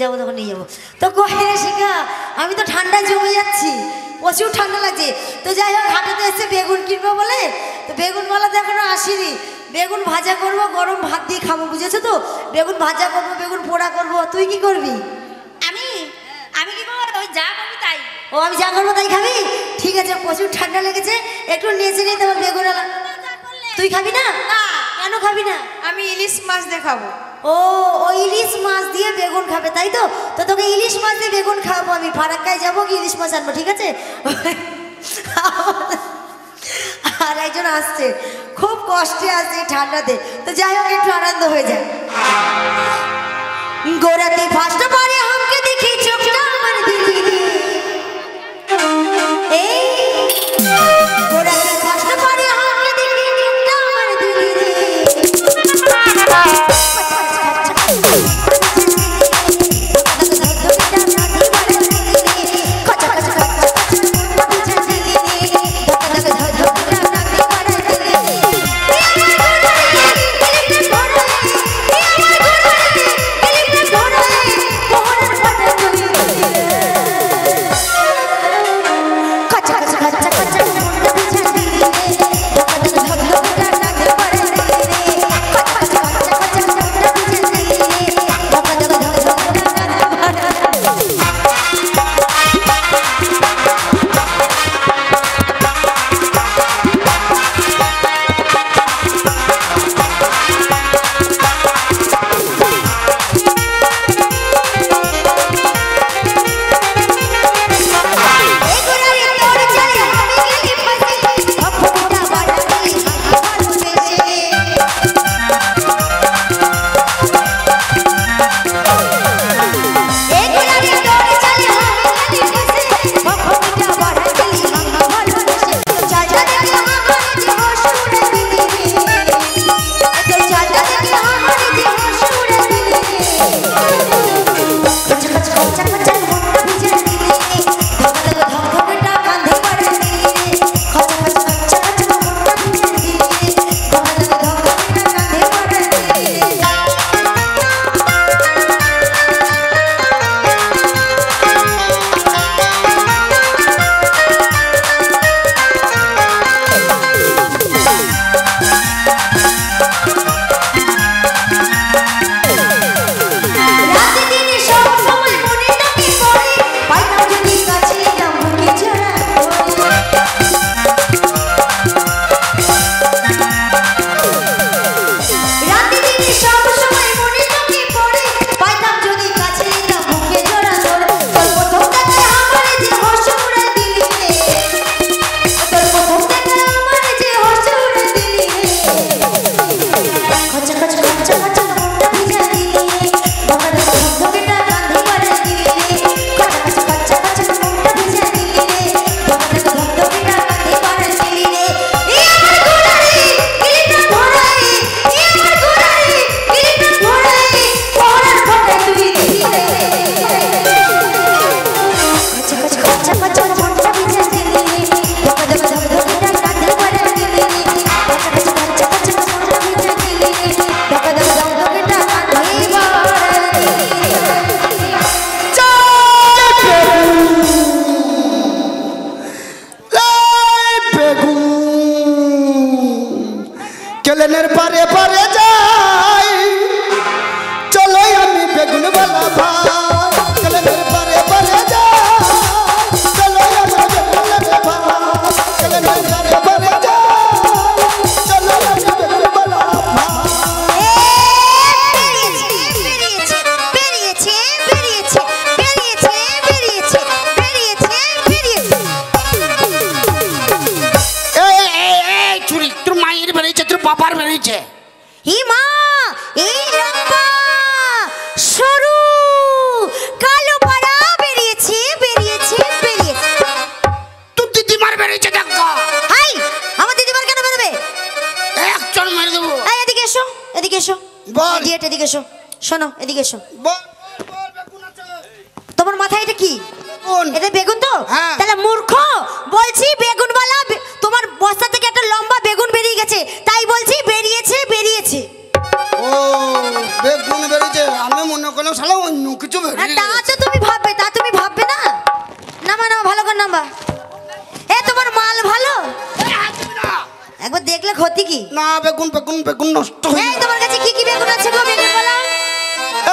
যাবো তখন নিয়ে যাবো। তো কহে শিখা আমি তো ঠান্ডায় জমে যাচ্ছি, প্রচুর ঠান্ডা লাগছে। তো যাই হোক হাটেতে এসে বেগুন কিনবো বলে, তো বেগুনওয়ালাতে এখনো আসেনি। বেগুন ভাজা করবো, গরম ভাত দিয়ে খাবো, বুঝেছো তো? বেগুন ভাজা করবো, বেগুন পোড়া করবো। তুই কি করবি? আমি আমি কি করবো? ওই যা করবি তাই। ও আমি যা করবো তাই খাবি? ঠিক আছে, প্রচুর ঠান্ডা লেগেছে, একটু নেচে নিতে হবে বেগুনওয়ালা। তুই খাবি না? কেন খাবি না? আমি ইলিশ মাছ দেখাবো। ও ও ইলিশ মাছ দিয়ে বেগুন খাবে তাই তো? তো তোকে ইলিশ মাছ দিয়ে বেগুন খাবো আমি। ফারাক্কায় যাবো, কি ইলিশ মাছ আনবো, ঠিক আছে? আর একজন আসছে, খুব কষ্টে আসছে ঠান্ডাতে। তো যাই হোক একটু আনন্দ হয়ে যায়। গোরাতে ফার্স্ট বারে আমাকে দেখি চোখটা আমার দিলি, এই গোরাতে ফার্স্ট বারে আমাকে দেখি চোখটা আমার দিলি রে। কেলেনের পারে পারে যাই, চলো আমি বেগুন বালা ভাই। কেলেনের পারে পারে যাই, চলো আমি বেগুন বালা ভাই। কেলেনের পারে পারে যাই, চলো আমি বেগুন বালা ভাই। বাবার বেরিয়েছে। ই মা, এই লম্বা সরু কালো পাড়া বেরিয়েছে বেরিয়েছে বেরিয়েছে। তোর দিদিমার বেরিয়েছে দেখো। হাই, আমার দিদিমার কেন বেরোবে? একজন মেরে দেবো। এই এদিকে এসো, এদিকে এসো, বল। ডিয়েট এদিকে এসো, শোনো এদিকে এসো। বল বল, বেগুন আছে। তোমার মাথায় এটা কি? বেগুন। এটা বেগুন তো? হ্যাঁ। তাহলে মূর্খ, বলছি বেগুনওয়ালা তোমার বস্তা থেকে একটা লম্বা বেগুন বেরিয়ে গেছে, তাই বলছি বেরিয়েছে বেরিয়েছে। ও বেগুন বেরিয়েছে, আমি মনে করলাম শালা অন্য কিছু বেরিয়ে। তা নামা নামা ভালো করে নামা। এ তোমার মাল ভালো? এই, হাত দিবি না। একবার দেখলে ক্ষতি কি? না বেগুন বেগুন বেগুন নষ্ট হয়ে এই তোমার কাছে কি কি বেগুন আছে গো বেগুন বলো?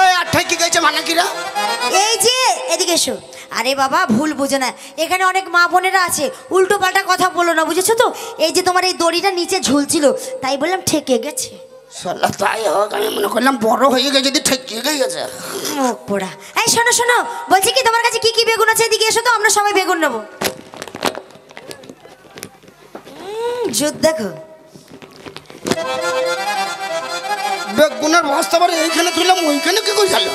এই আঠাই কি গেছে মানে কিরা? এই যে এদিকে এসো। আরে বাবা ভুল বুঝো না, এখানে অনেক মা বোনেরা আছে, উল্টো পাল্টা কথা বলো না, বুঝেছো তো? এই যে তোমার এই দড়িটা নিচে ঝুলছিল, তাই বললাম ঠেকে গেছে। শালা তাই হোক, আমি মনে করলাম বড় হয়ে গেছে যদি ঠেকিয়ে গেছে। মুখ পোড়া। এই শোনো শোনো, বলছি কি তোমার কাছে কি কি বেগুন আছে এদিকে এসো তো, আমরা সবাই বেগুন নেবো। জুত দেখো। বেগুনের বস্তা বারে এইখানে তুললাম, ওইখানে কি করে গেল?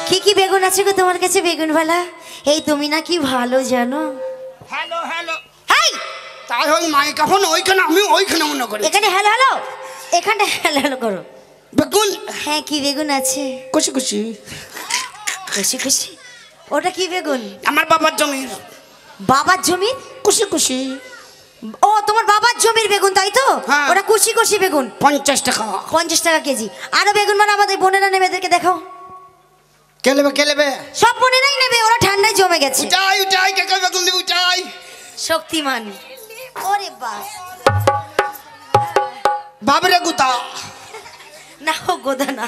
কি কি বেগুন আছে গো তোমার কাছে বেগুনওয়ালা? এই তুমি না কি ভালো জানো। হ্যালো হ্যালো, হাই তাই হোক মাইকা ফোন ওইখানে, আমি ওইখানে মনে করি। এখানে হ্যালো হ্যালো, এখানটা হ্যালো হ্যালো করো। বেগুন হ্যাঁ কি বেগুন আছে? খুশি খুশি। খুশি খুশি, ওটা কি বেগুন? আমার বাবার জমির। বাবার জমির? খুশি খুশি। ও তোমার বাবার জমির বেগুন তাই তো? হ্যাঁ। ওটা কুচি কুচি বেগুন, 50 টাকা। 50 টাকা কেজি। আরো বেগুন মানে আমাদের বোনেরা নেবে, এদেরকে দেখাও। কে নেবে কে নেবে? সব বোনেরাই নেবে, ওরা ঠান্ডায় জমে গেছে। উঠাই উঠাই, কে কে বেগুন দিবি উঠাই। শক্তিমান। ওরে বাস, বাবরে গুতা। না ও গোদা না,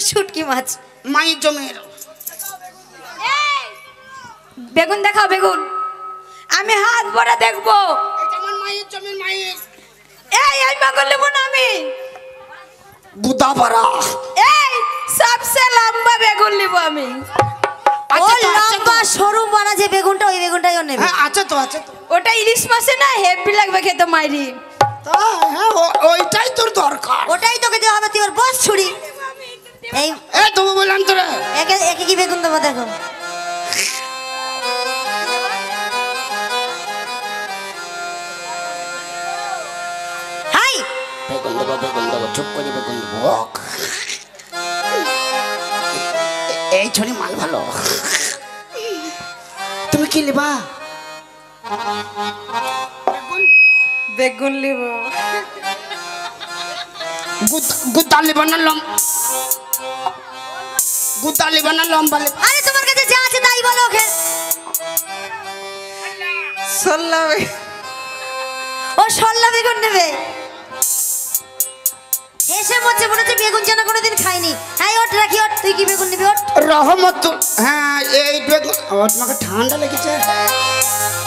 শুটকি মাছ। মায়ের জমির। বেগুন দেখাও বেগুন, আমি হাত ভরা দেখবো। এটা আমার মায়ের জমির মায়ের। এই বেগুন নেবো না আমি। গুদা পাড়া। এই সবসে লম্বা বেগুন নেবো আমি। ও আচ্ছা তো, আচ্ছা লম্বা সরু মারা যে বেগুনটা, ওই বেগুনটাইও নেবে। হ্যাঁ আছে তো আছে তো। ওটা ইলিশ মাছে না, হেভি লাগবে খেতে মাইরি। তাই হ্যাঁ, ওইটাই তোর দরকার। ওটাই তোকে দেওয়া হবে, তুই ওর বস ছুরি। এই এ তুমি বললাম তোরে। একে একে কি বেগুন দেবো দেখো। হাই বেগুন দেবো, চুপ করে বেগুন দেবো। এই ছড়ি মাল ভালো। তুমি কি নেবা? বেগুন নিব। গুতা নেবা না গুতা নেবা না লম্বা নেবা? আরে তোমার কাছে যা আছে তাই বলো ওকে। সল্লা ও সল্লা বেগুন নেবে। এসে মরছে, মনে হচ্ছে বেগুন জানা কোনোদিন খাইনি। হ্যাঁ ওট রাখি, ওট। তুই কি বেগুন নিবি? ওট। রহমত। হ্যাঁ এই বেগুন। ও তোমাকে ঠান্ডা লেগেছে,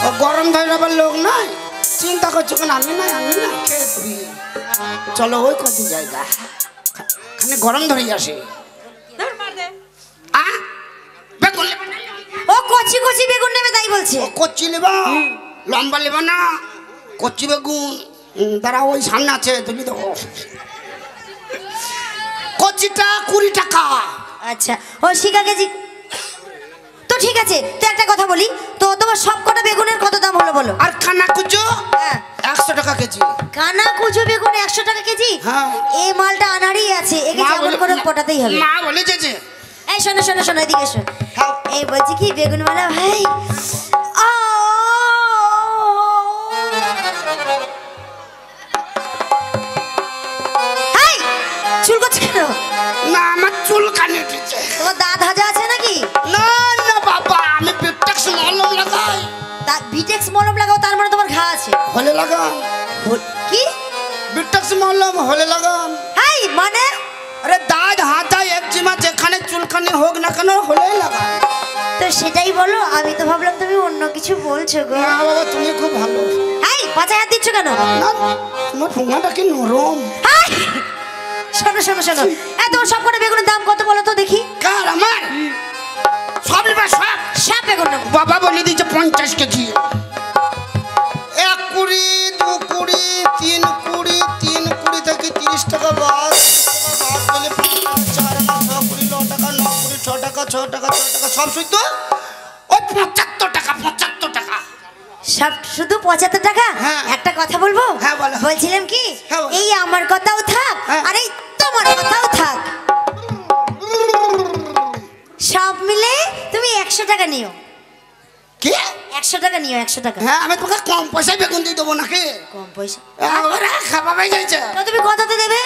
ও গরম ধরে আবার লোক নাই, চিন্তা করছো কেন? আমি না খেয়ে তুই চলো ওই কত জায়গা খানে গরম ধরে আসে। বেগুন নেবা না? ও কচি কচি বেগুন নেবে তাই বলছে। ও কচ্ছি নেবা, লম্বা নেবা না? কচ্ছি বেগুন তারা ওই সামনে আছে, তুমি দেবো। কচ্ছিটা 20 টাকা। আচ্ছা ও শিখা কেজি তো ঠিক আছে। তো একটা কথা বলি তো, তোমার সব কটা বেগুনের কত দাম হলো বলো? আর খানা কুচো হ্যাঁ 100 টাকা কেজি। কানা কুচো বেগুন 100 টাকা কেজি? হ্যাঁ। এই মালটা আনারই আছে, একে মা যেমন বলে- করে পটাতেই হবে। মা বলেছে যে এই শোনো শোনো শোনো, এদিকে এসো। হ্যাঁ। এই বলছি কি বেগুনওয়ালা ভাই, আ হাই চুল করছে কেন? না আমার চুল কানে উঠেছে। তোমার দাঁত হাজা আছে নাকি? না না বাবা, আমি বিপটেক্স মলম লাগাই। তা ভিটেক্স মলম লাগাও, তার মানে তোমার ঘা আছে। হলে লাগান কি বিপটেক্স মলম হলে লাগান। হাই মানে? আরে দাঁত হাতা একজিমা যেখানে চুলকানি হোক না কেন হলে লাগান। তো সেটাই বলো, আমি তো ভাবলাম তুমি অন্য কিছু বলছো গো। না বাবা তুমি খুব ভালো। হাই পাছায় হাত দিচ্ছ কেন? না তোমার ঠোঙাটা কি নরম। হাই শোনো শোনো শোনো, তোমার সব কটা বেগুনের দাম কত বলো তো দেখি? কার? আমার সব নেবা সব? সব বেগুন নেবো। বাবা বলে দিয়েছে 50 কেজি। 1 20 2 20 3 20 3 20 থেকে 30 টাকা বাদ বলে 4 9 20 9 টাকা 9 20 6 টাকা 6 টাকা 6 টাকা সব শুদ্ধ ওই 75 টাকা 75 টাকা। সব শুধু 75 টাকা? হ্যাঁ। একটা কথা বলবো? হ্যাঁ, বলো। বলছিলাম কি, হ্যাঁ, বলো। এই আমার কথাও থাক হ্যাঁ। আর এই তোমার কথাও থাক, সব মিলে তুমি 100 টাকা নিও। কি? 100 টাকা নিও, 100 টাকা। হ্যাঁ আমি তোমাকে কম পয়সায় বেগুন দিয়ে দেবো নাকি? কম পয়সা? ওরা খাওয়া হয়ে গেছে। তো তুমি কততে দেবে?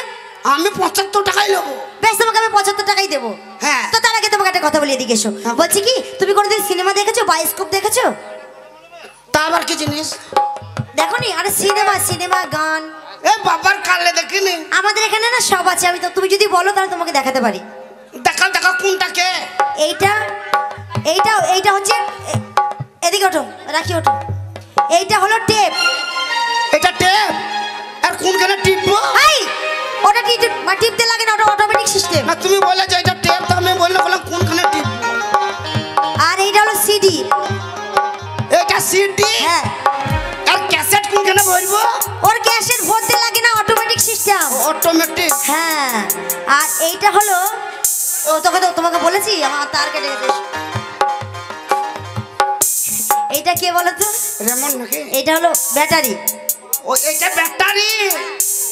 আমি 75 টাকাই নেবো। বেশ, তোমাকে আমি 75 টাকাই দেবো। হ্যাঁ। তো তার আগে তোমাকে একটা কথা বলি, এদিকে এসো। বলছি কি, তুমি কোনোদিন সিনেমা দেখেছো, বায়োস্কোপ দেখেছো? তা আবার কি জিনিস? দেখোনি? আরে সিনেমা গান এ বাবার কালে দেখিনি। আমাদের এখানে না সব আছে। আমি তো, তুমি যদি বলো তাহলে তোমাকে দেখাতে পারি। দেখা কোনটা কে? এইটা এইটা এইটা হচ্ছে এদিকে ওঠো, রাখি ওঠো। এইটা হলো টেপ। এটা টেপ। আর কোনখানে টিপবো? এই ওটা টিপতে লাগে না, ওটা অটোমেটিক সিস্টেম। না তুমি বলে যে এটা টেপ, তো আমি বললাম কোনখানে টিপবো। আর এইটা হলো সিডি। এটা সিডি। হ্যাঁ। আর ক্যাসেট কোনখানে ভরবো? ওর ক্যাসেট ভরতে লাগে না, অটোমেটিক সিস্টেম। অটোমেটিক। হ্যাঁ। আর এইটা হলো, ও তোমাকে বলেছি আমার তার কেটে গেছে। এইটা কে বলো তো? রেমন নাকি? এইটা হলো ব্যাটারি। ও এটা ব্যাটারি।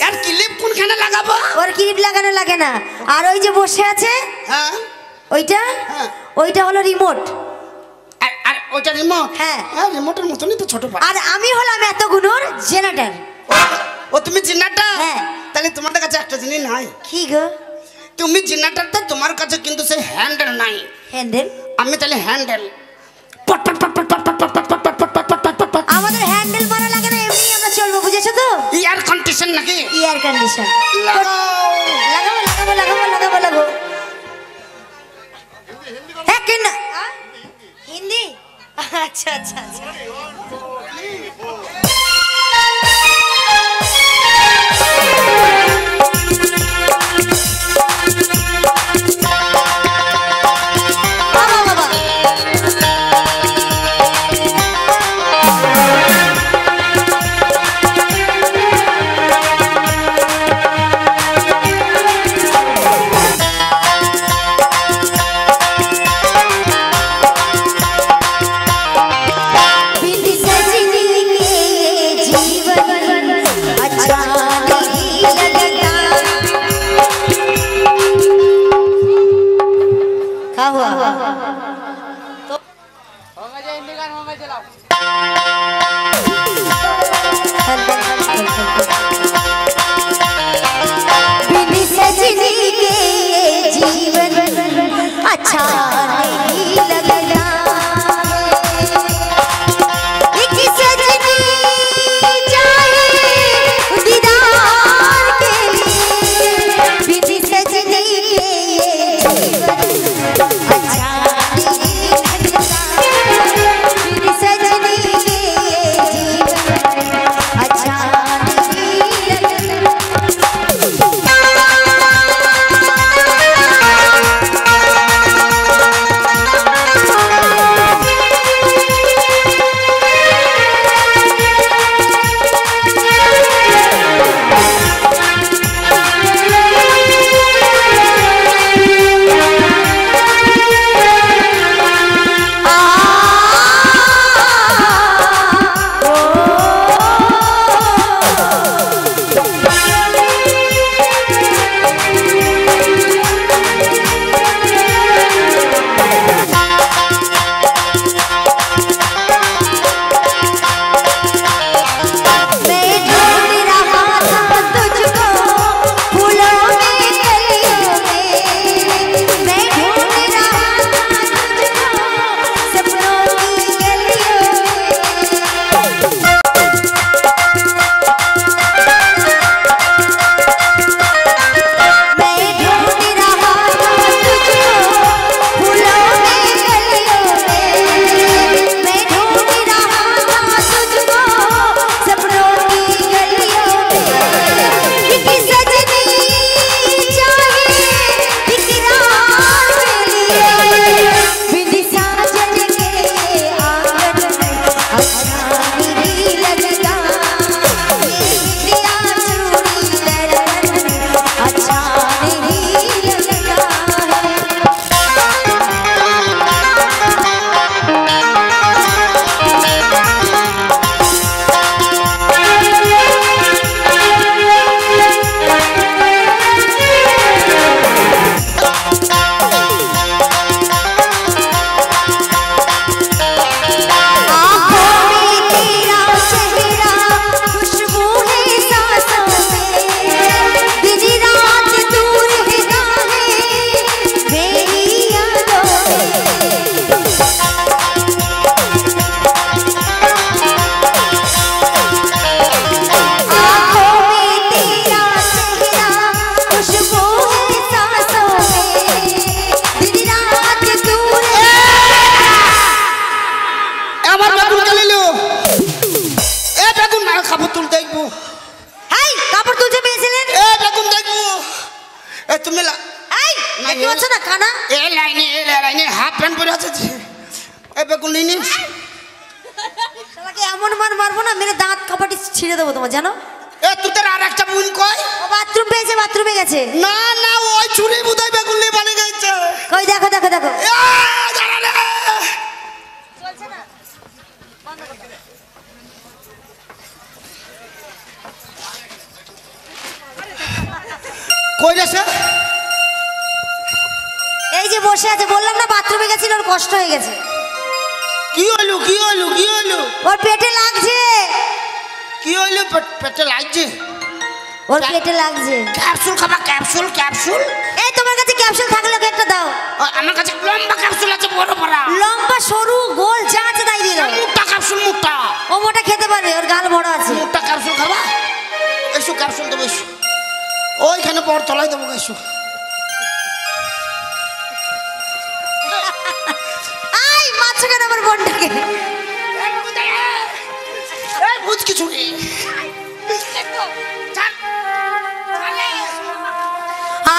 আর ক্লিপ কোনখানে লাগাবো? ওর ক্লিপ লাগানো লাগে না। আর ওই যে বসে আছে হ্যাঁ। ওইটা, হ্যাঁ। ওইটা হলো রিমোট। আর ওটা রিমোট? হ্যাঁ। রিমোটের মতনই তো ছোট পায়। আর আমি হলাম এতগুলোর জেনারেটর। ও তুমি জিনাটা? হ্যাঁ। তাহলে তোমাদের কাছে একটা জিনিস নাই। কি গো? তুমি জিনাটারটা, তোমার কাছে কিন্তু সেই হ্যান্ডেল নাই। হ্যান্ডেল? আমি তাহলে হ্যান্ডেল। আমাদের হ্যান্ডেল মারা লাগে না, এমনি আমরা চলবো, বুঝেছো তো? এয়ার কন্ডিশন নাকি? Air condition. লাগাও। লাগাবো। হ্যাঁ, কেন? হিন্দি? আচ্ছা। বাবা। क्या हुआ? बिन सजनी के जीवन अच्छा नहीं लगता। एक सजनी चाहिए दीदार के लिए, बिन सजनी के जीवन अच्छा नहीं लगता। बिन सजनी এ বেগুন নিস তোমাকে এমন মার মারবো না, মেরে দাঁত কাপাটি ছিঁড়ে দেবো তোমার, জানো? এ তোদের আর একটা বোন কই? ও বাথরুম পেয়েছে, বাথরুমে গেছে। না না ওই চুরি বুদাই বেগুন নিয়ে বানিয়ে গেছে। কই দেখো দেখো দেখো। দাঁড়া রে। চলছে না, কই গেছে? এই যে বসে আছে, বললাম না বাথরুমে গেছিল, ওর কষ্ট হয়ে গেছে। কি হলো কি হলো কি হলো? ওর পেটে লাগছে, কি হলো? পেটে লাগছে? ওর পেটে লাগছে। ক্যাপসুল খাবা, ক্যাপসুল ক্যাপসুল। এই তোমার কাছে ক্যাপসুল থাকলে ওকে একটা দাও। আমার কাছে লম্বা ক্যাপসুল আছে, বড় বড়। লম্বা সরু গোল যা আছে তাই দিয়ে দাও। মোটা ক্যাপসুল মোটা। ও মোটা খেতে পারবে, ওর গাল বড় আছে। মোটা ক্যাপসুল খাবা? এসো ক্যাপসুল দেবো, এসো ওইখানে বড় তলায় দেবো, এসো। আই মারছো কেন আমার বোনটাকে? বুঝ কিছু নেই।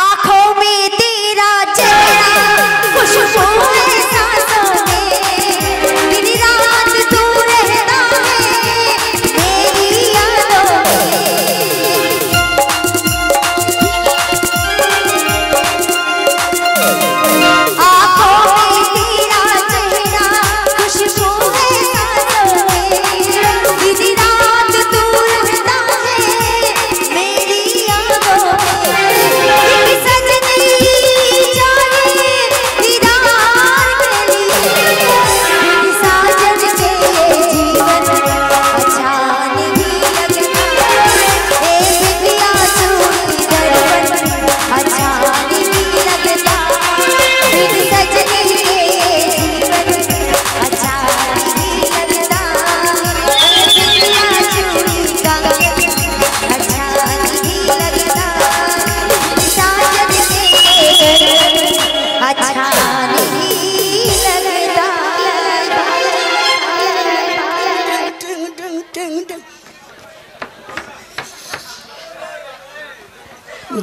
आँखों में तेरा चेहरा, खुशबू है सांसों में, दिन रात तू रहता है मेरी यादों में। आँखों में तेरा चेहरा, खुशबू है सांसों में, दिन रात तू रहता है मेरी यादों में।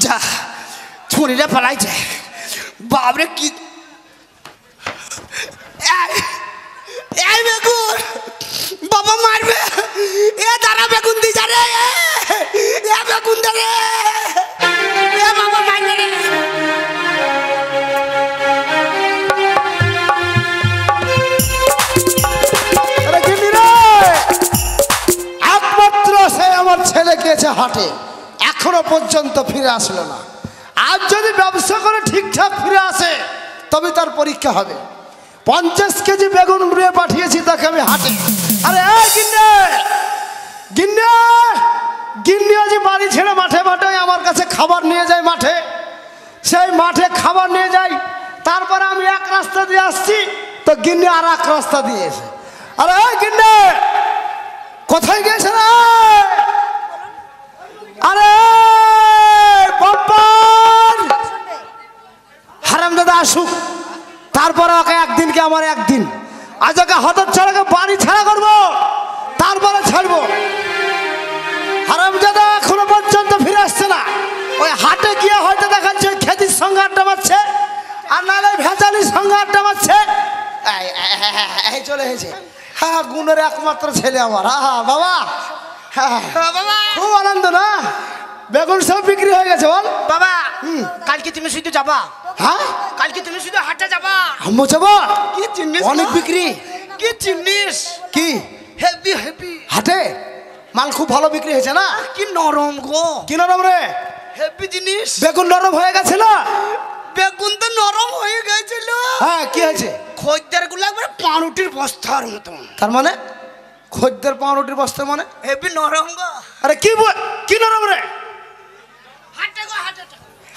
যা ছুরিটা পালাইছে, বাবরে কি এই বেগুন বাবা মারবে। এ দাঁড়া বেগুন দি যা রে, এ বেগুন দে রে, এ বাবা মারবে রে। একমাত্র সে আমার ছেলে গিয়েছে হাটে, এখনো পর্যন্ত ফিরে আসলো না। আজ যদি ব্যবসা করে ঠিকঠাক ফিরে আসে তবে তার পরীক্ষা হবে। 50 কেজি বেগুন নিয়ে পাঠিয়েছি তাকে আমি হাটে। আরে গিন্নে গিন্নে গিন্নি আজ বাড়ি ছেড়ে মাঠে মাঠে আমার কাছে খাবার নিয়ে যায়, মাঠে সেই মাঠে খাবার নিয়ে যাই। তারপরে আমি এক রাস্তা দিয়ে আসছি, তো গিন্নি আর এক রাস্তা দিয়েছে। আরে গিন্নে কোথায় গেছে রে? আরে বাপ্পার হারামজাদা আসুক, তারপরে ওকে একদিনকে আমার একদিন, আজ ওকে হঠাৎ ছাড়াকে বাড়ি ছাড়া করবো, তারপরে ছাড়বো। হারামজাদা এখনো পর্যন্ত ফিরে আসছে না। ওই হাটে গিয়ে হয়তো দেখাচ্ছে ওই খেতির সঙ্গে আড্ডা মারছে, আর নাহলে ভেজালির সঙ্গে আড্ডা মারছে। এই চলে এসেছে। হ্যাঁ গুণের একমাত্র ছেলে আমার। হ্যাঁ বাবা, হ্যাঁ বাবা খুব আনন্দ না? বেগুন সব বিক্রি হয়ে গেছে বল। বাবা কালকে তুমি শুধু যাবা? হ্যাঁ কালকে তুমি শুধু হাটে যাবা? আম্মু যাবো। কি জিনিস অনেক বিক্রি। কি জিনিস? কি হেভি হেভি হাটে মাল খুব ভালো বিক্রি হয়েছে না? কি নরম গো, কি নরম রে? হেভি জিনিস। বেগুন নরম হয়ে গেছে না? বেগুন তো নরম হয়ে গেছিল। হ্যাঁ কি হয়েছে? খদ্দের গুলো একবার পাউরুটির বস্তার মতন। তার মানে খদ্দের পাউরুটির বস্তা মানে? হেভি নরম গো। আরে কি নরম রে? হাটে গো হাটে।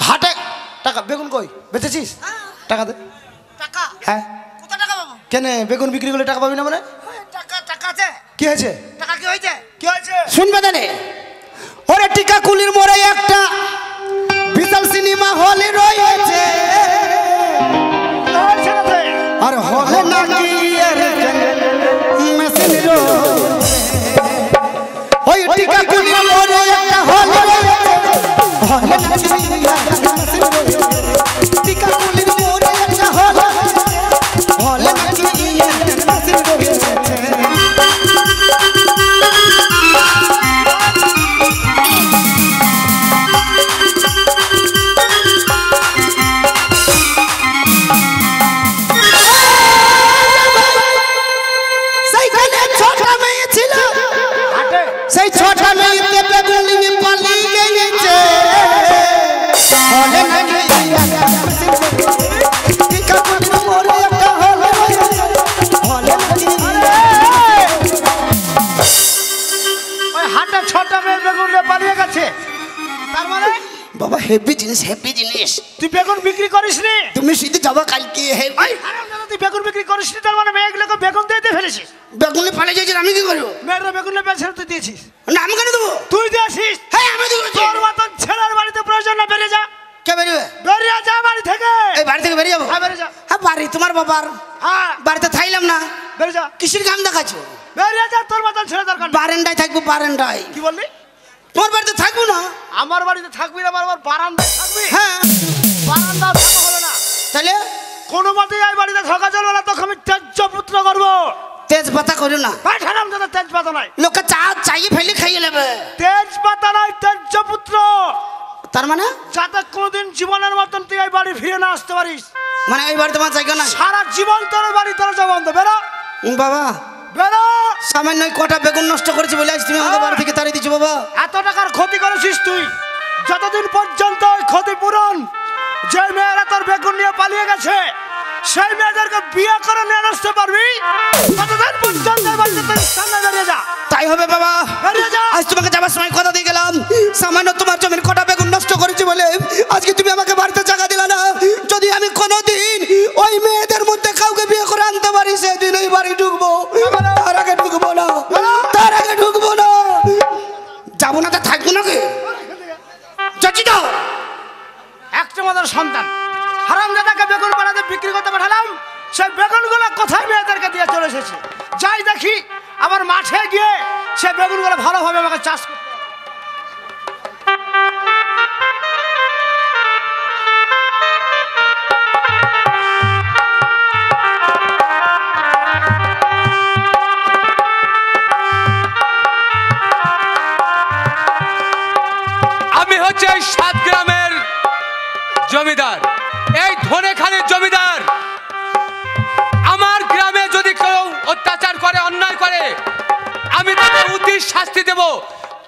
হাটে টাকা বেগুন কই বেচেছিস? টাকা দে। টাকা? হ্যাঁ কত টাকা পাবো? কেন বেগুন বিক্রি করলে টাকা পাবি না মানে? টাকা টাকা আছে। কি হয়েছে? টাকা কি হয়েছে? কি হয়েছে শুনবে তাহলে। ওরে টিকা কুলির মোড়ে একটা বিশাল সিনেমা হল রয়েছে, আর হলে নাকি মেশিন ওই টিকা কুলির মোড়ে একটা হল রয়েছে, হলে নাকি টিকা কুলির মোড়ে একটা হল, হলে নাকি হেভি জিনিস হেভি জিনিস। তুই বেগুন বিক্রি করিস নি? তুমি শুধু যাবা কালকে হেভি। এই হারামজাদা, তুই বেগুন বিক্রি করিস নি, তার মানে মেয়েগুলোকে বেগুন দিয়ে ফেলেছিস। বেগুনে পালে যাইছে, আমি কি করবো? মেয়েরা বেগুন পেয়েছিল, তুই দিয়েছিস। না আমি কেন দেবো? তুই দিয়েছিস। হ্যাঁ আমি দেবো। তোর মতন ছেলের বাড়িতে প্রয়োজন না, বেরিয়ে যা। কে বেরিয়ে? বেরিয়ে যা বাড়ি থেকে। এই বাড়ি থেকে বেরিয়ে যাবো? হ্যাঁ বেরিয়ে যা। হ্যাঁ বাড়ি তোমার বাবার, হ্যাঁ বাড়িতে থাইলাম না। বেরিয়ে যা। কিসের কাম দেখাচ্ছ? বেরিয়ে যা, তোর মতন ছেলে দরকার নেই। বারান্দায় থাকবো, বারান্দায়। কি বললি? তোমার বাড়িতে থাকবো না? আমার বাড়িতে থাকবি না, আমার বারান্দায় থাকবি। হ্যাঁ বারান্দা থাকা হলো না। তাহলে কোনো মতেই এই বাড়িতে থাকা চলবে না, তোকে আমি ত্যায্য পুত্র করবো। তেজপাতা করো না। ভাই হারামজাদা, তেজপাতা নাই। লোকে চা চাইয়ে ফেলে খাইয়ে নেবে। তেজপাতা নাই, ত্যায্য পুত্র। তার মানে? যাতে কোনোদিন জীবনের মতন তুই এই বাড়ি ফিরে না আসতে পারিস। মানে এই বাড়িতে আমার জায়গা না? সারা জীবন তোর বাড়ি তোর জবান তো বেরো। বাবা বেরো। সামান্য কটা বেগুন নষ্ট করেছি বলে আজ তুমি আমাকে বাড়ি থেকে তাড়িয়ে দিচ্ছ বাবা। এত টাকার ক্ষতি করেছিস তুই। যতদিন পর্যন্ত ওই ক্ষতিপূরণ, যে মেয়েরা তোর বেগুন নিয়ে পালিয়ে গেছে, সেই মেয়েদেরকে বিয়ে করে নিয়ে আসতে পারবি, ততদিন পর্যন্ত এই বাড়িতে তুই সামনে বেরিয়ে যা। তাই হবে বাবা। বেরিয়ে যা। আজ তোমাকে যাবার সময় কথা দিয়ে গেলাম, সামান্য তোমার জমির কটা বেগুন নষ্ট করেছি বলে আজকে তুমি আমাকে বাড়িতে জায়গা দিলা না। যদি আমি কোনোদিন ওই মেয়েদের মধ্যে কাউকে বিয়ে করে আনতে পারি, সেদিন ওই বাড়ি ঢুকবো, তার আগে ঢুকবো না, তার আগে ঢুকবো না। যাবো না, তা থাকবো নাকি? যাচ্ছি তো। একটা মাত্র সন্তান হারামজাদাকে বেগুন পাড়াতে বিক্রি করতে পাঠালাম, সেই বেগুনগুলো কোথায় মেয়েদেরকে দিয়ে চলে এসেছে। যাই দেখি আবার মাঠে গিয়ে সেই বেগুনগুলো ভালোভাবে আমাকে চাষ করতে হবে। আমি হচ্ছে এই 7 গ্রামের জমিদার, এই ধনেখালির জমিদার। আমার গ্রামে যদি কেউ অত্যাচার করে, অন্যায় করে, আমি তাকে উচিত শাস্তি দেব,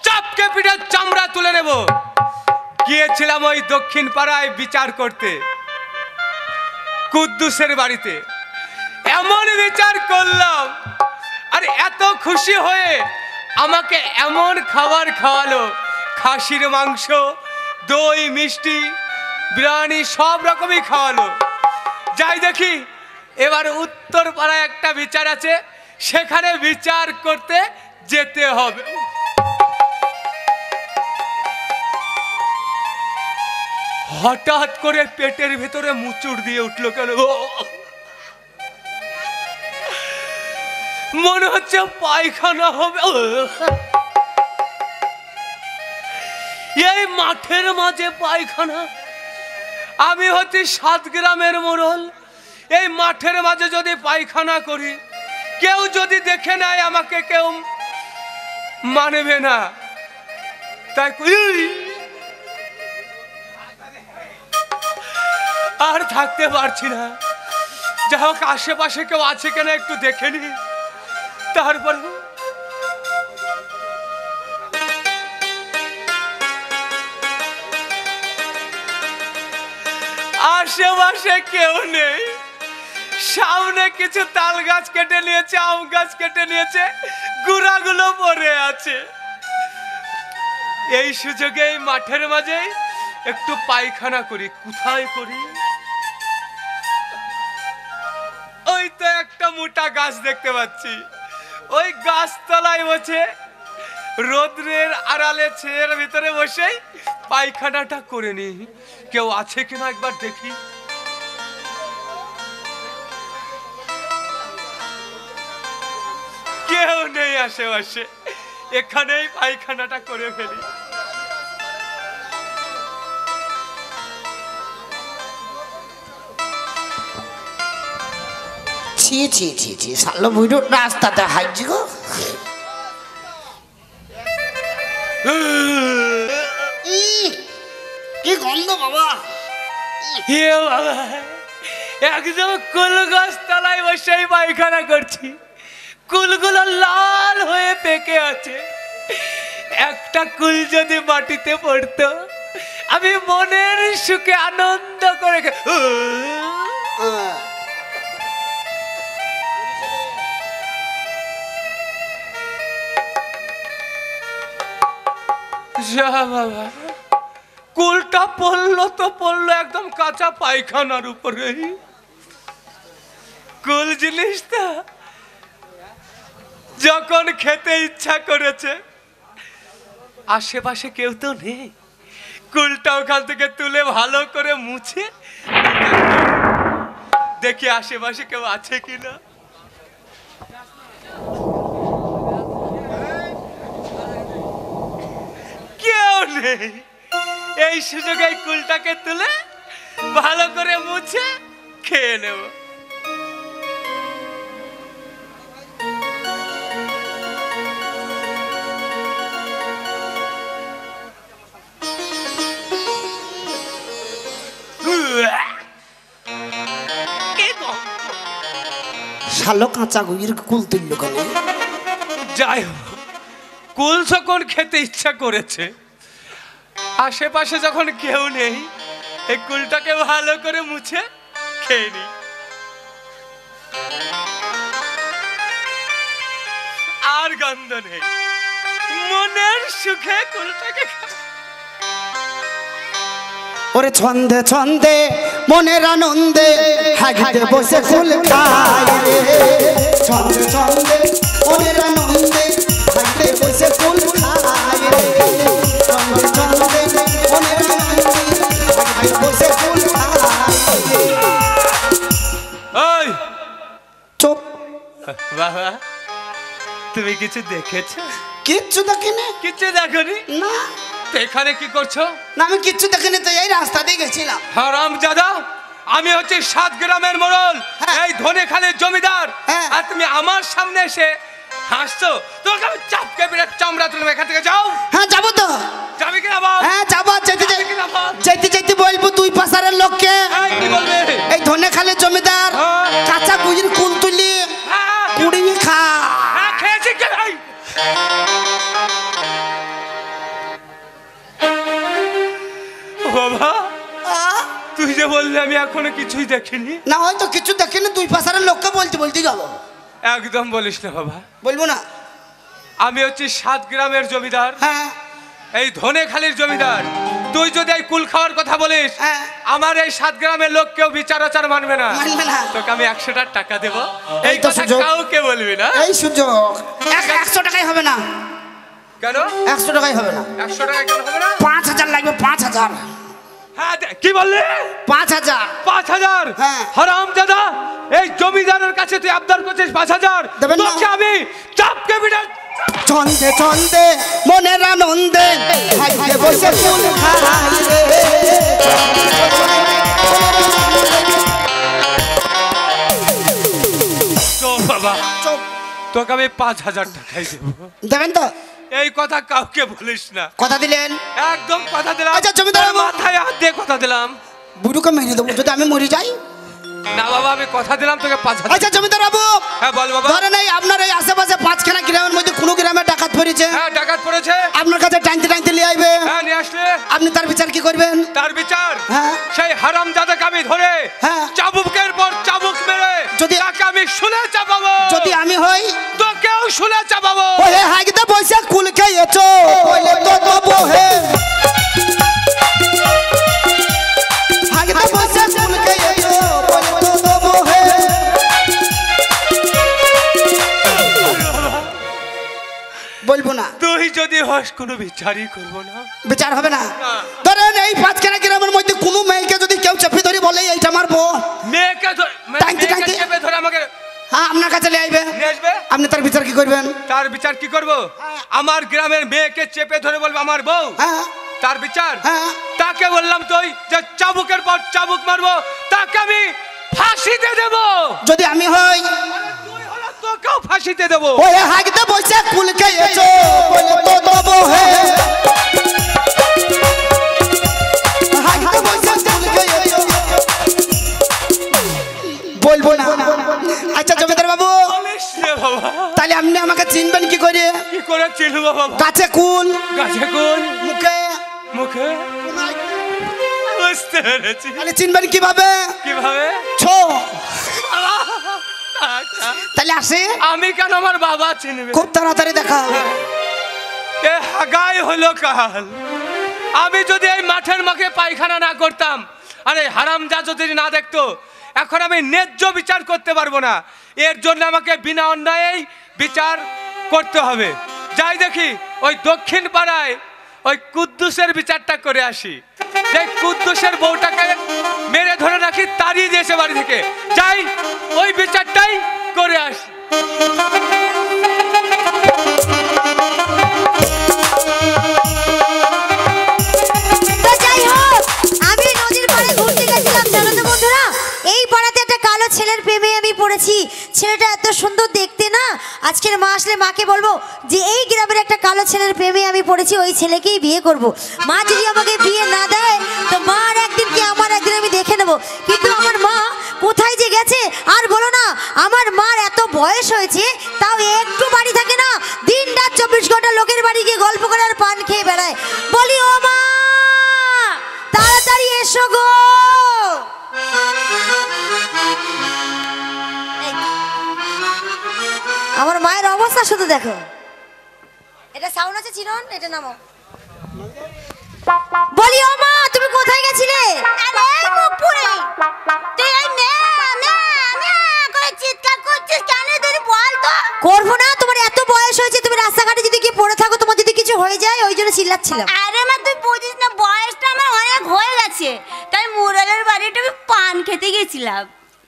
চাপকে পিঠে চামড়া তুলে নেব। গিয়েছিলাম ওই দক্ষিণ পাড়ায় বিচার করতে, কুদ্দুসের বাড়িতে। এমন বিচার করলাম, আর এত খুশি হয়ে আমাকে এমন খাবার খাওয়ালো, খাসির মাংস, দই, মিষ্টি, বিরিয়ানি, সব রকমই খাওয়ালো। যাই দেখি এবার উত্তর পাড়ায় একটা বিচার আছে, সেখানে বিচার করতে যেতে হবে। হঠাৎ করে পেটের ভিতরে মুচুড় দিয়ে উঠলো কেন, মনে হচ্ছে পায়খানা হবে। এই মাঠের মাঝে পায়খানা? আমি হচ্ছি 7 গ্রামের মোড়ল, এই মাঠের মাঝে যদি পায়খানা করি, কেউ যদি দেখে নেয় আমাকে, কেউ মানবে না। তাই আর থাকতে পারছি না। যা হোক, আশেপাশে কেউ আছে কিনা একটু দেখে নি। তারপরে আশেপাশে কেউ নেই। সামনে কিছু তাল গাছ কেটে নিয়েছে, আম গাছ কেটে নিয়েছে, গুড়াগুলো পড়ে আছে। এই সুযোগে এই মাঠের মাঝে একটু পায়খানা করি। কোথায় করি? ওই তো একটা মোটা গাছ দেখতে পাচ্ছি, ওই গাছতলায় বসে রোদ্রের আড়ালে ছেলের ভিতরে বসে পায়খানাটা করে নি। কেউ আছে কিনা একবার দেখি। কেউ নেই আশেপাশে, এখানেই পায়খানাটা করে ফেলি। ছি ছি ছি ছি, সালো বুড়ো রাস্তাতে হাইজি গো। কি গন্ধ বাবা! হে বাবা, একদম কুল গাছ তলায় বসে পায়খানা করছি। কুলগুলো লাল হয়ে পেকে আছে। একটা কুল যদি মাটিতে পড়তো, আমি মনের সুখে আনন্দ করে বাবা, কুলটা পড়লো তো পড়লো একদম কাঁচা পায়খানার উপরে। কুল জিনিসটা যখন খেতে ইচ্ছা করেছে, আশেপাশে কেউ তো নেই, কুলটা ওখান থেকে তুলে ভালো করে মুছে দেখি আশেপাশে কেউ আছে কিনা। কেউ নেই। এই সুযোগে এই কুলটাকে তুলে ভালো করে মুছে খেয়ে নেব। শালো কাঁচা গুইয়ের কুল তুললো কেন? যাই হোক, কুল যখন খেতে ইচ্ছা করেছে, আশেপাশে যখন কেউ নেই, এই কুলটাকে ভালো করে মুছে খেয়ে নি। আর গন্ধ নেই, মনের সুখে কুলটাকে ওরে ছন্দে ছন্দে মনের আনন্দে হাগিতে বসে কুল খাই রে। ছন্দে ছন্দে মনের আনন্দে হাগিতে বসে কুল খাই রে। ছন্দে ছন্দে মনের আনন্দে হাগিতে বসে কুল খাই রে। ওই চুপ। বাবা, তুমি কিছু দেখেছো? কিচ্ছু দেখিনি। কিছু দেখনি? না তো এখানে কি করছো? না আমি কিচ্ছু দেখিনি, তো এই রাস্তা দিয়ে গেছিলাম। হারাম জাদা, আমি হচ্ছে 7 গ্রামের মোড়ল, হ্যাঁ। এই ধনেখালের জমিদার, হ্যাঁ। আর তুমি আমার সামনে এসে হাসছো। তোমাকে আমি চাপকে বিরাট চামড়া তুলবে। এখান থেকে যাও। হ্যাঁ যাবো তো। যাবি কিনা বল? হ্যাঁ যাবো। যেতে যাবি কিনা বল? যেতে যেতে বলবো তুই পাশারের লোককে, এই, কি বলবে? এই ধনেখালের জমিদার হ্যাঁ। কাঁচা গুজির কুল তুলি হ্যাঁ, কুড়িয়ে খা। হ্যাঁ, খেয়েছি কে ভাই? বাবা, তুই যে বললি আমি এখনো কিছুই দেখিনি। না হয়তো কিছু দেখিনি, দুই পাশারের লোককে বলতে বলতে যাবো। একদম বলিস না বাবা, বলবো না। আমি হচ্ছি 7 গ্রামের জমিদার, হ্যাঁ এই ধনেখালির জমিদার। তুই যদি এই কুল খাওয়ার কথা বলিস, হ্যাঁ। আমার এই 7 গ্রামের লোক কেউ বিচার আচার মানবে না। মানবে না। তোকে আমি 100টা টাকা দেবো, এই এই তো কথা সুযোগ। কাউকে বলবি না। এই সুযোগ। 100 টাকাই হবে না। কেন 100 টাকাই হবে না, 100 টাকা কেন হবে না? 5000 লাগবে। 5000। হ্যাঁ, কি বললি? 5000। 5000? হ্যাঁ। হারামজাদা, এই জমিদারের কাছে তুই আবদার করছিস 5000? দেবেন না। তোকে আমি চাপকে বিড়াল। ছন্দে ছন্দে মনের আনন্দে হাইতে বসে কুল খাই রে। চল বাবা, চুপ। তোকে আমি 5000 টাকাই দেবো। দেবেন তো? এই কথা কাউকে বলিস না। কথা দিলেন? একদম কথা দিলাম। আচ্ছা, জমিদার তোর বাবু। মাথায় হাত দিয়ে কথা দিলাম। বুড়োকে মেরে দেবো যদি আমি মরে যাই। না বাবা, আমি কথা দিলাম তোকে 5000। আচ্ছা জমিদার বাবু, হ্যাঁ বল বাবা। ধরেন এই আপনার এই আশেপাশে 5খানা গ্রামের মধ্যে কোনো গ্রামে ডাকাত পড়েছে, হ্যাঁ, ডাকাত পড়েছে। আপনার কাছে টাইনতে টাইনতে নিয়ে আইবে, হ্যাঁ, নিয়ে আসলে আপনি তার বিচার কি করবেন? তার বিচার হ্যাঁ। সেই হারামজাদাকে আমি ধরে হ্যাঁ। চাবুকের পর চাবুক মেরে যদি- তাকে আমি শুলে চাপাবো। যদি আমি হই তোকেও শুলে চাপাবো। ওহে হাগদা পয়সা কুল খাইয়েছো বলে তো দেবো হে। হাগদা পয়সা কুল খাইয়েছো বলে তো দেবো হে। বলবো না। তুই যদি হস কোনো বিচারই করবো না। বিচার হবে না। না। ধরেন এই 5খানা গ্রামের মধ্যে কোনো মেয়েকে যদি কেউ চেপে ধরে বলে এইটা আমার বউ, মেয়েকে টানতে টানতে। চেপে ধরে আমাকে হ্যাঁ আপনার কাছে নিয়ে আইবে, নিয়ে আসবে। আপনি তার বিচার কি করবেন? তার বিচার কি করব? আমার গ্রামের মেয়েকে চেপে ধরে বলবো আমার বউ, হ্যাঁ তার বিচার? হ্যাঁ। তাকে বললাম তুই যে চাবুকের পর চাবুক মারবো, তাকে আমি ফাঁসিতে দেব। যদি আমি হই তুই হলো তোকেও ফাঁসিতে দেব। ওহে হাগদা পয়সা কুল খাইয়েছো বলে তো দেবো হে। হাগদা পয়সা কুল খাইয়েছো বলবো না। আচ্ছা জমিদার বাবু, বলিস রে বাবা, তাহলে আপনি আমাকে চিনবেন কি করে? কি করে চিনবো বাবা? কাছে কুল, গাছে কোন, মুখে, মুখে। বুঝতে পেরেছি। তাহলে চিনবেন কিভাবে? কিভাবে? ছো। আচ্ছা, তাহলে আসে, আমি কেন, আমার বাবা চিনবে। খুব তাড়াতাড়ি দেখা হবে। এ হাগাই হলো কাল, আমি যদি এই মাঠের মাকে পায়খানা না করতাম, আরে হারামজা যদি না দেখতো, এখন আমি ন্যায্য বিচার করতে পারবো না। এর জন্য আমাকে বিনা অন্যায়েই বিচার করতে হবে। যাই দেখি ওই দক্ষিণ পাড়ায় ওই কুদ্দুসের বিচারটা করে আসি। যে কুদ্দুসের বউটাকে মেরে ধরে রাখি, তাড়িয়ে দিয়েছে বাড়ি থেকে। যাই ওই বিচারটাই করে আসি। তো যাই হোক, আমি নদীর পাড়ে ঘুরতে গেছিলাম, জানো তো বন্ধুরা, এই পাড়াতে একটা কালো ছেলের প্রেমে আমি পড়েছি। ছেলেটা এত সুন্দর দেখতে না, আজকের মা আসলে মাকে বলবো যে এই গ্রামের একটা কালো ছেলের প্রেমে আমি পড়েছি, ওই ছেলেকেই বিয়ে করব। মা যদি আমাকে বিয়ে না দেয় তো মার একদিন কি আমার একদিন আমি দেখে নেব। কিন্তু আমার মা কোথায় যে গেছে আর বলো না, আমার মার এত বয়স হয়েছে তাও একটু বাড়ি থাকে না, দিন রাত 24 ঘন্টা লোকের বাড়ি গিয়ে গল্প করে আর পান খেয়ে বেড়ায়। বলি ও মা, তাড়াতাড়ি এসো গো। আমার মায়ের অবস্থা শুধু দেখো। এটা সাউন্ড আছে চিরন, এটা নামো। বলি ও মা, তুমি কোথায় গেছিলে? আরে মুখপুরে। তুই এই মে করে চিৎকার করছিস কেন? তুই বল তো। করবো না, তোমার এত বয়স হয়েছে, তুমি রাস্তাঘাটে যদি কি পড়ে থাকো, তোমার যদি কিছু হয়ে যায়, ওই জন্য চিল্লাচ্ছিলাম। আরে মা তুই বুঝিস না, বয়সটা আমার অনেক হয়ে গেছে, তাই মোড়লের বাড়িটা আমি পান খেতে গেছিলাম।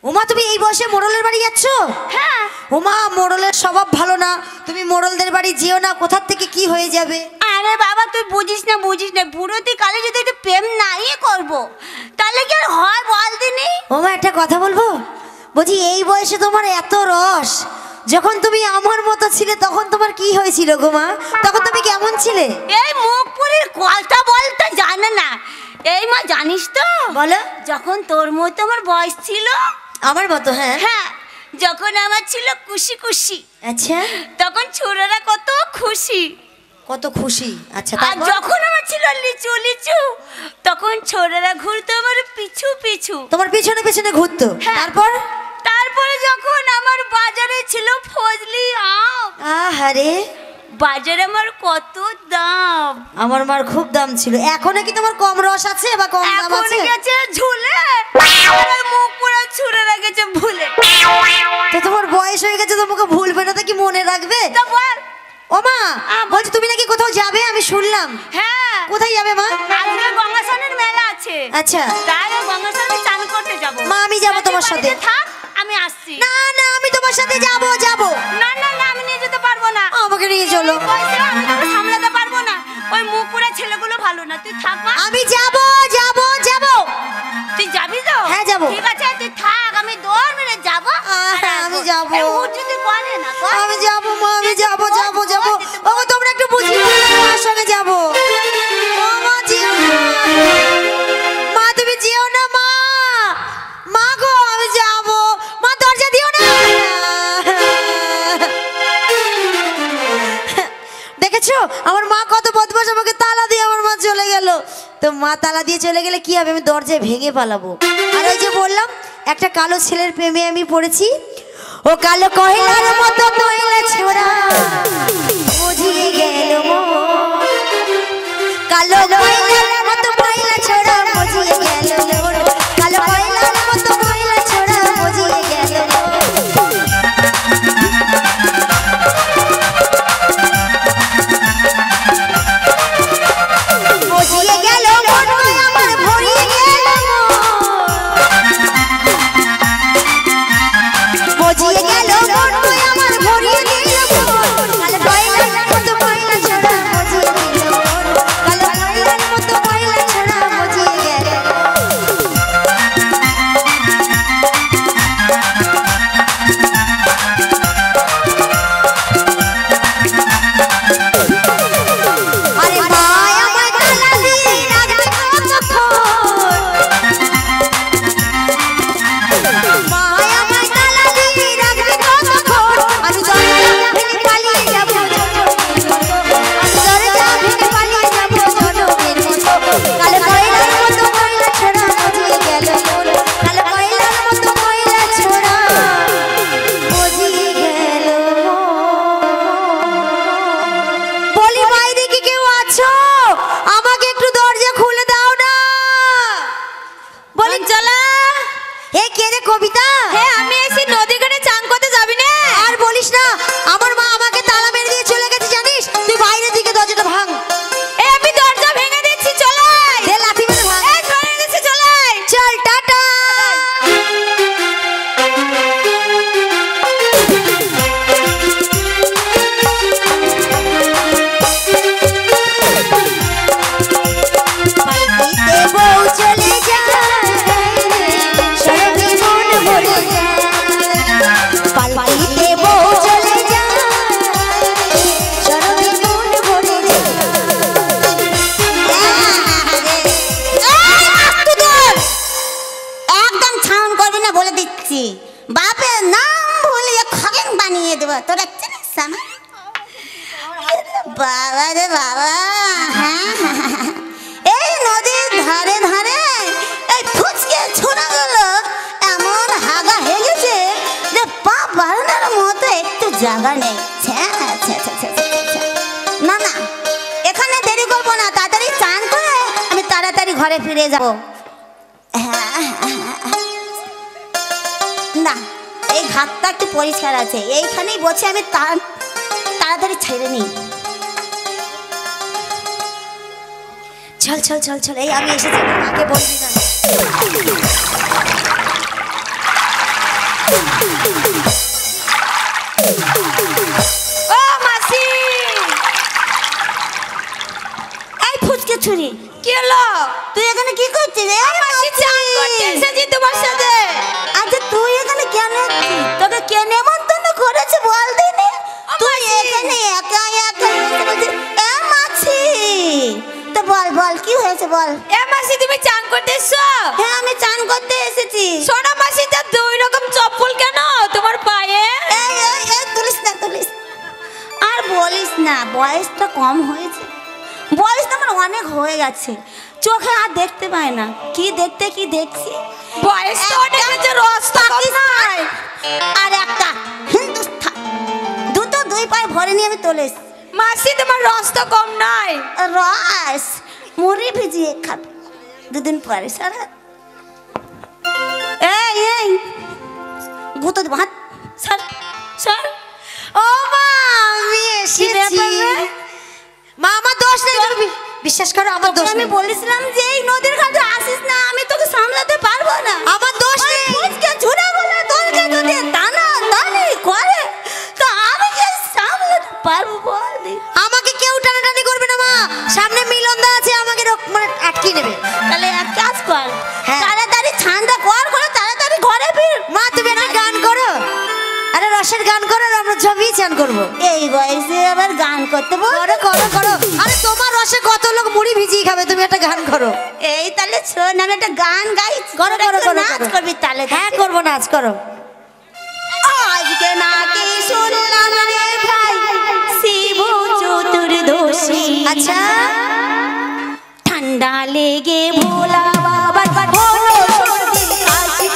ওমা, তুমি এই বয়সে মোড়লের বাড়ি যাচ্ছ? হ্যাঁ। ওমা, মোড়লের স্বভাব ভালো না, তুমি মোড়লদের বাড়ি যেও না, কোথার থেকে কি হয়ে যাবে। আরে বাবা তুই বুঝিস না বুড়োতে কালে যদি একটু প্রেম নাই করব তাহলে কি আর হয় বল দিনি? ওমা, একটা কথা বলবো, বলছি এই বয়সে তোমার এত রস, যখন তুমি আমার মতো ছিলে তখন তোমার কি হয়েছিল গো মা? তখন তুমি কেমন ছিলে? এই মুখপুরের কথা বলতে জানে না। এই মা জানিস তো, বলো। যখন তোর মতো আমার বয়স ছিল, আমার মতো? হ্যাঁ হ্যাঁ, যখন আমার ছিল খুশি খুশি, আচ্ছা, তখন ছোড়ারা কত খুশি। কত খুশি। আচ্ছা, আর যখন আমার ছিল লিচু লিচু, তখন ছোড়ারা ঘুরতো আমার পিছু পিছু। তোমার পিছনে পিছনে ঘুরতো? হ্যাঁ। তারপরে যখন আমার বাজারে ছিল ফজলি আম, আহারে, বাজারে আমার কত দাম। আমার মার খুব দাম ছিল। এখন কি তোমার কম রস আছে বা কম দাম এখন আছে? গেছে ঝুলে, আর মুখ পুরো ছুঁড়ে রেখেছে ভুলে। তো তোমার বয়স হয়ে গেছে, তোমাকে ভুলবে না তো কি মনে রাখবে? তা বল। ও মা, বলছি তুমি নাকি কোথাও যাবে, আমি শুনলাম। হ্যাঁ, কোথায় যাবে মা? আজকে গঙ্গাসানের মেলা আছে। আচ্ছা, তাই গঙ্গাসানে চান করতে যাব। মা, আমি যাব তোমার সাথে। থাক, আমি আসছি। না না, আমি তোমার সাথে যাব। না না না, আমি নিয়ে যেতে পারবো না। আমাকে নিয়ে চলো। পয়সা আমি তোকে সামলাতে পারবো না। ওই মুখ পুরা ছেলেগুলো ভালো না, তুই থাক মা। আমি যাব। তুই যাবি তো? হ্যাঁ, যাবো। ঠিক আছে, তুই থাক, আমি দৌড় মেরে যাবো। আমি যাবো। যদি বলে না আমি যাব মা, আমি যাব। ও তোমরা একটু বুঝিয়ে আমার সঙ্গে যাব। ও মা, যেও না। মা তুমি যেও না মা। মা গো, আমি যাব। মা দরজা দিও না। দেখেছো আমার মা কত বদমাশ, আমাকে তালা দিয়ে আমার মা চলে গেল। তো মা তালা দিয়ে চলে গেলে কি হবে, আমি দরজায় ভেঙে পালাবো। আর ওই যে বললাম একটা কালো ছেলের প্রেমে আমি পড়েছি। ও কালো কয়লার মতো কয়লা ছোড়া বুঝিয়ে গেল মন, কালো কয়লার মতো কয়লা ছোড়া বুঝিয়ে গেল মন, কালো কয়লার মতো কয়লা ছোড়া বুঝিয়ে গেল মন। বুঝিয়ে গেল মন আমার, ভরিয়ে গেল মন, বুঝিয়ে গেল মন আমার। দেবো তোরা চিনিস আমার বাবা রে বাবা হ্যাঁ এই নদীর ধারে ধারে এই ফুচকে ছোড়াগুলো এমন হাগা হয়ে গেছে যে পা বাড়ানোর মতো একটু জায়গা নেই না না এখানে দেরি করবো না তাড়াতাড়ি চান করে আমি তাড়াতাড়ি ঘরে ফিরে যাবো না এই ঘাটটা একটু পরিষ্কার আছে এইখানেই বসে আমি তাড়াতাড়ি ছেড়ে নিই চল চল চল চল এই আমি এসেছি মাকে বলবি না ও মাসি এই ফুচকে ছুরি কি হলো তুই এখানে কি করছিস রে মাসি চান করতে এসেছি তোমার সাথে আচ্ছা তুই এখানে কেন তোকে কে নেমন্তন্ন করেছে বল দিনি তুই এখানে একা একা বলছিস এ মাসি তো বল বল কি হয়েছে বল এ মাসি তুমি চান করতে এসছো? হ্যাঁ আমি চান করতে এসেছি সোনা মাসি তা দুই রকম চপ্পল কেন তোমার পায়ে? এই এই এই তুলিস না আর বলিস না বয়সটা কম হয়েছে বয়সটা আমার অনেক হয়ে গেছে চোখে আর দেখতে পায় না কি দেখছি বয়স তো অনেক হয়েছে রস তো কম নাই। আর একটা হিন্দুস্তান দুটো দুই পায়ে ভরে নিয়ে আমি চলে এসেছি মাসি তোমার রস তো কম নাই। রস মুড়ি ভিজিয়ে খাবে দুদিন পরে সারা এই গুতো দেবো হাত সর ও মা আমি এসেছি মা আমার দোষ নেই তুমি বিশ্বাস করো আমার দোষ আমি নেই বলেছিলাম যে এই নদীর ঘাটে আসিস না আমি তোকে সামলাতে পারবো না আমার দোষ নেই ফুচকে ঝুড়াগুলো তোকে যদি টানাটানি করে তো আমি কি সামলাতে পারবো বল দি আমাকে কেউ টানাটানি করবে না মা সামনে মিলনদা আছে আমাকে মানে আটকে নেবে তাহলে এক কাজ কর হ্যাঁ। তাড়াতাড়ি ঠান্ডা কর করে তাড়াতাড়ি ঘরে ফির মা তুমি একটা গান করো আরে রসের গান করো আর আমরা জমিয়ে চান করবো এই বয়সে আবার গান করতে বল করো আরে তোমার রসে কত লোক মুড়ি ভিজিয়ে খাবে তুমি একটা গান করো এই তাহলে শোন আমি একটা গান গাই করো, নাচ করো। করবি তাহলে হ্যাঁ করবো নাচ করো আজকে নাকি শুনলাম রে ভাই শিব চতুর্দশী আচ্ছা ঠান্ডা লেগে ভোলা বাবার হলো সর্দি কাশি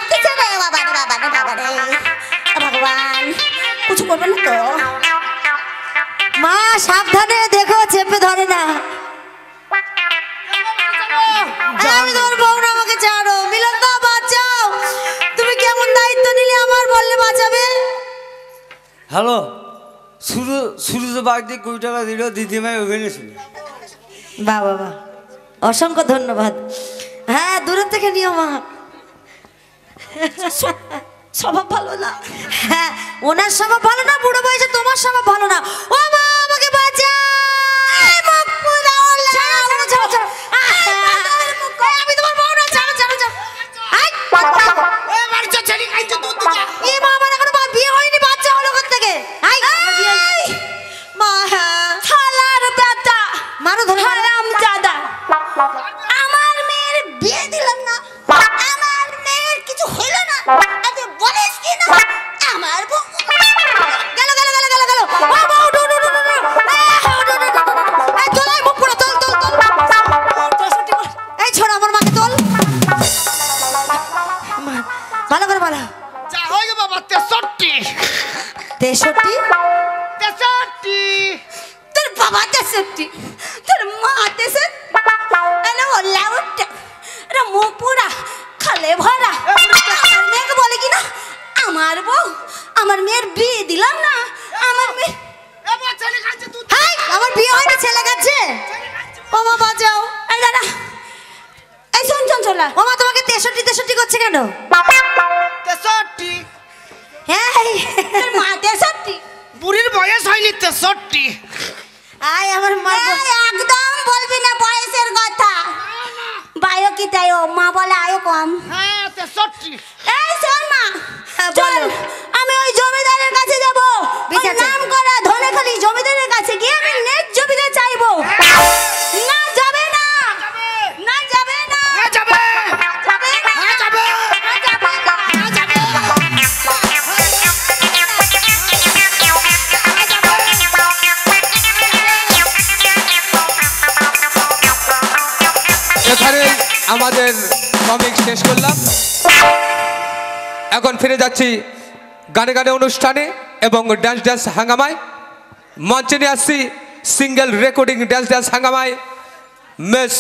লাগতেছে রে বাবা রে বাবা রে বাবা রে ভগবান কিছু করবে না তো মা সাবধানে দেখো, চেপে ধরে না। আমি তোমার বউ না, আমাকে ছাড়ো। মিলন দা বাঁচাও, তুমি কেমন দায়িত্ব নিলে আমার, বললে বাঁচাবে। হ্যালো, সুরজ বাড়িতে কুড়ি টাকা দিল, দিদিমাই ওখানে ছিল। বাহ বাবা, অসংখ্য ধন্যবাদ। হ্যাঁ, দূরের থেকে নিও মা। স্বভাব ভালো না। হ্যাঁ, ওনার স্বভাব ভালো না, বুড়ো বয়সে তোমার স্বভাব ভালো না। ও মা, আমাকে বাঁচাও। ছাড়ো, ছাড়ো, ছাড়ো। আমি তোমার বউ না, ছাড়ো, ছাড়ো, ছাড়ো। এ মা, আমার এখনো বিয়ে হয়নি, বাচ্চা হলো কোথা থেকে? মা, শালার বেটা মারো ধরে। হারামজাদা, আমার মেয়ের বিয়ে দিলাম না, আমার মেয়ের কিছু হইল না, আজ বলিস কি না আমার বউ গেল গেল গেল গেল গেল। ও বউ, do do do do do. এই তোল, এই মুখ পুরো তোল তোল তোল। এই ছোড়, আমার মাকে তোল। ভালো করে বলো। যা হয়ে গে বাবা, 63 63? 63 তোর বাবা তেসেপ্তি, তোর মা তেসেপ, আরে ও লাউটা, আরে মুখ পুরা খালে ভরা। আমার মেয়েকে বলে কি না আমার বউ, আমার মেয়ের বিয়ে দিলাম না, আমার মেয়ে হাই, আমার বিয়ে হয়নি, ছেলে গেছে। ও মা, বাঁচাও। এই দাদা, এই শোন চঞ্চলা, ও মা, তোমাকে 63 করছে কেন? 63 হ্যাঁ, তোর মা তেসেপ্তি। বুড়ির বয়স হয়নি 63। আয় আমার মা। একদম বলবি না বয়সের কথা, বায়ো কি তাই ও মা বলে আয়ো কম। হ্যাঁ 63। এই শোন মা, হ্যাঁ, চল বলো। আমি ওই জমিদারের কাছে যাব, বেশ আছে। নাম করা ধনেখালি জমিদারের কাছে গিয়ে আমি ন্যায্য বিধি চাইবো। না যাবে না, না যাবে না, যাবে যাবে না, যাবে না যাবে না। এখানে আমাদের কমিক শেষ করলাম। এখন ফিরে যাচ্ছি গানে গানে অনুষ্ঠানে এবং ড্যান্স ড্যান্স হাঙ্গামায়। মঞ্চে নিয়ে আসছি সিঙ্গেল রেকর্ডিং ড্যান্স ড্যান্স হাঙ্গামায় মিস